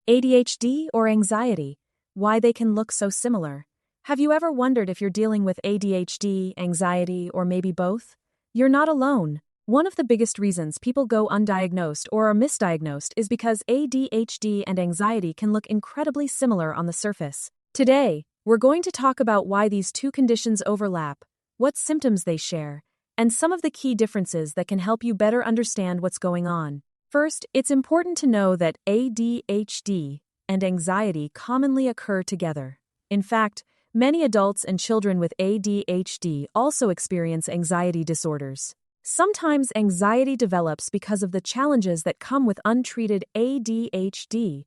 ADHD or anxiety? Why they can look so similar? Have you ever wondered if you're dealing with ADHD, anxiety, or maybe both? You're not alone. One of the biggest reasons people go undiagnosed or are misdiagnosed is because ADHD and anxiety can look incredibly similar on the surface. Today, we're going to talk about why these two conditions overlap, what symptoms they share, and some of the key differences that can help you better understand what's going on. First, it's important to know that ADHD and anxiety commonly occur together. In fact, many adults and children with ADHD also experience anxiety disorders. Sometimes anxiety develops because of the challenges that come with untreated ADHD,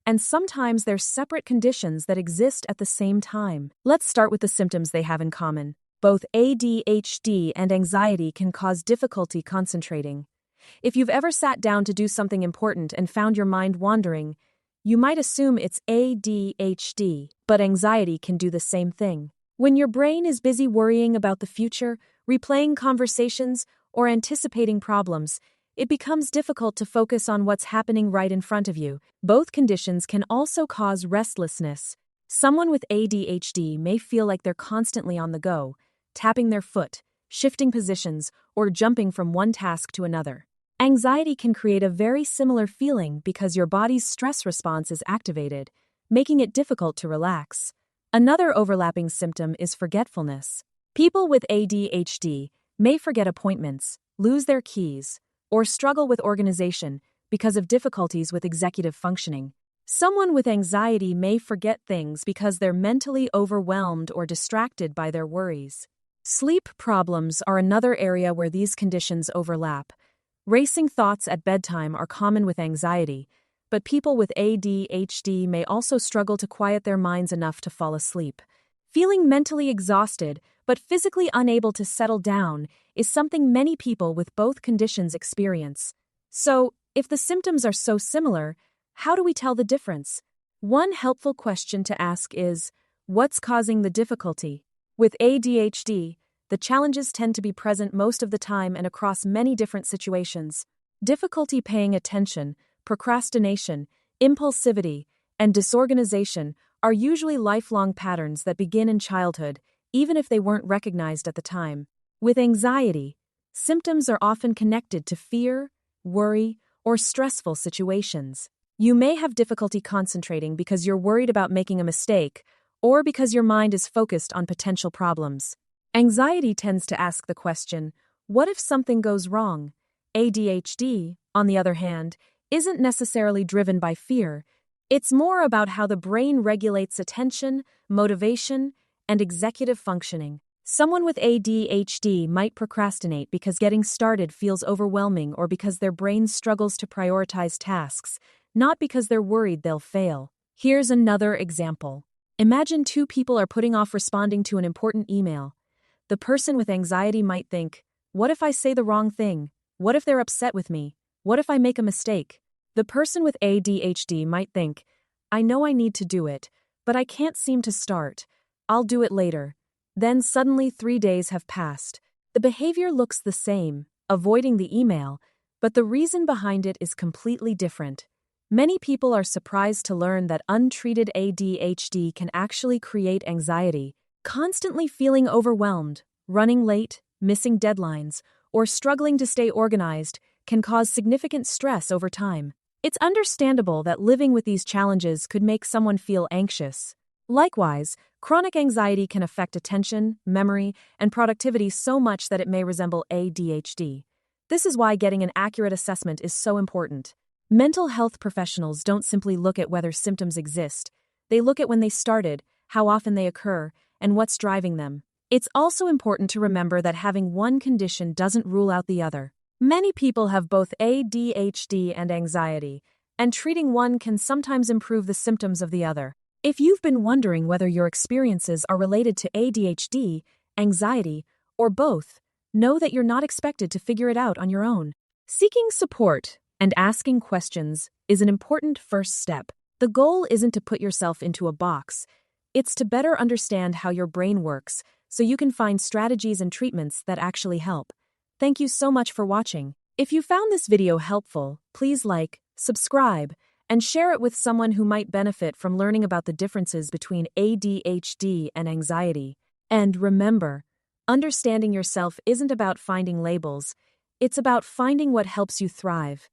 and sometimes they're separate conditions that exist at the same time. Let's start with the symptoms they have in common. Both ADHD and anxiety can cause difficulty concentrating. If you've ever sat down to do something important and found your mind wandering, you might assume it's ADHD, but anxiety can do the same thing. When your brain is busy worrying about the future, replaying conversations, or anticipating problems, it becomes difficult to focus on what's happening right in front of you. Both conditions can also cause restlessness. Someone with ADHD may feel like they're constantly on the go, tapping their foot, shifting positions, or jumping from one task to another. Anxiety can create a very similar feeling because your body's stress response is activated, making it difficult to relax. Another overlapping symptom is forgetfulness. People with ADHD may forget appointments, lose their keys, or struggle with organization because of difficulties with executive functioning. Someone with anxiety may forget things because they're mentally overwhelmed or distracted by their worries. Sleep problems are another area where these conditions overlap. Racing thoughts at bedtime are common with anxiety, but people with ADHD may also struggle to quiet their minds enough to fall asleep. Feeling mentally exhausted but physically unable to settle down is something many people with both conditions experience. So, if the symptoms are so similar, how do we tell the difference? One helpful question to ask is, what's causing the difficulty? With ADHD, the challenges tend to be present most of the time and across many different situations. Difficulty paying attention, procrastination, impulsivity, and disorganization are usually lifelong patterns that begin in childhood, even if they weren't recognized at the time. With anxiety, symptoms are often connected to fear, worry, or stressful situations. You may have difficulty concentrating because you're worried about making a mistake, or because your mind is focused on potential problems. Anxiety tends to ask the question, what if something goes wrong? ADHD, on the other hand, isn't necessarily driven by fear. It's more about how the brain regulates attention, motivation, and executive functioning. Someone with ADHD might procrastinate because getting started feels overwhelming or because their brain struggles to prioritize tasks, not because they're worried they'll fail. Here's another example. Imagine two people are putting off responding to an important email. The person with anxiety might think, what if I say the wrong thing? What if they're upset with me? What if I make a mistake? The person with ADHD might think, I know I need to do it, but I can't seem to start. I'll do it later. Then suddenly 3 days have passed. The behavior looks the same, avoiding the email, but the reason behind it is completely different. Many people are surprised to learn that untreated ADHD can actually create anxiety. Constantly feeling overwhelmed, running late, missing deadlines, or struggling to stay organized can cause significant stress over time. It's understandable that living with these challenges could make someone feel anxious. Likewise, chronic anxiety can affect attention, memory, and productivity so much that it may resemble ADHD. This is why getting an accurate assessment is so important. Mental health professionals don't simply look at whether symptoms exist. They look at when they started, how often they occur, and what's driving them. It's also important to remember that having one condition doesn't rule out the other. Many people have both ADHD and anxiety, and treating one can sometimes improve the symptoms of the other. If you've been wondering whether your experiences are related to ADHD, anxiety, or both, know that you're not expected to figure it out on your own. Seeking support and asking questions is an important first step. The goal isn't to put yourself into a box. It's to better understand how your brain works so you can find strategies and treatments that actually help. Thank you so much for watching. If you found this video helpful, please like, subscribe, and share it with someone who might benefit from learning about the differences between ADHD and anxiety. And remember, understanding yourself isn't about finding labels, it's about finding what helps you thrive.